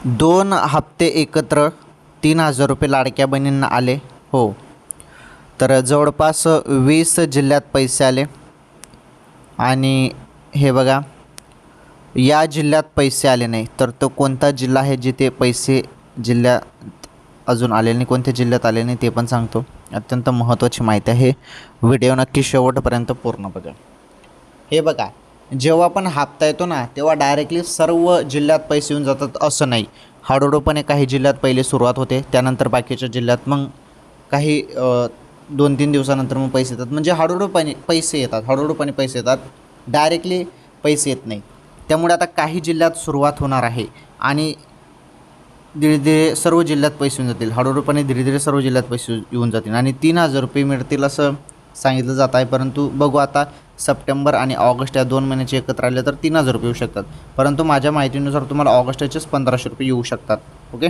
2 हप्ते एकत्र 3,000 रुपये लाडक्या बहिणींना आले. हो, तर जवळपास 20 जिल्ह्यात पैसे आले. आणि हे बघा, या जिल्ह्यात पैसे आले नाही, तर तो कोणता जिल्हा आहे जिथे पैसे जिल्ह्यात अजून आले नाही, कोणत्या जिल्ह्यात आले नाही ते पण सांगतो. अत्यंत महत्त्वाची माहिती आहे. व्हिडिओ नक्की शेवटपर्यंत पूर्ण बघा. हे बघा, जेव्हा पण हप्ता येतो ना, तेव्हा डायरेक्टली सर्व जिल्ह्यात पैसे येऊन जातात असं नाही. हळूहळूपणे काही जिल्ह्यात पहिले सुरुवात होते, त्यानंतर बाकीच्या जिल्ह्यात, मग काही 2-3 दिवसानंतर मग पैसे येतात. म्हणजे हळूहळूपणे पैसे येतात, डायरेक्टली पैसे येत नाही. त्यामुळे आता काही जिल्ह्यात सुरुवात होणार आहे आणि धीरे धीरे सर्व जिल्ह्यात पैसे येऊन जातील. हळूहळूपणे धीरे धीरे सर्व जिल्ह्यात पैसे येऊन जातील आणि 3,000 रुपये मिळतील असं सांगितलं जात आहे. परंतु बघू आता, सप्टेंबर आणि ऑगस्ट या 2 महिन्याचे एकत्र आले तर 3,000 रुपये येऊ शकतात. परंतु माझ्या माहितीनुसार तुम्हाला ऑगस्टचेच 1,500 रुपये येऊ शकतात. ओके,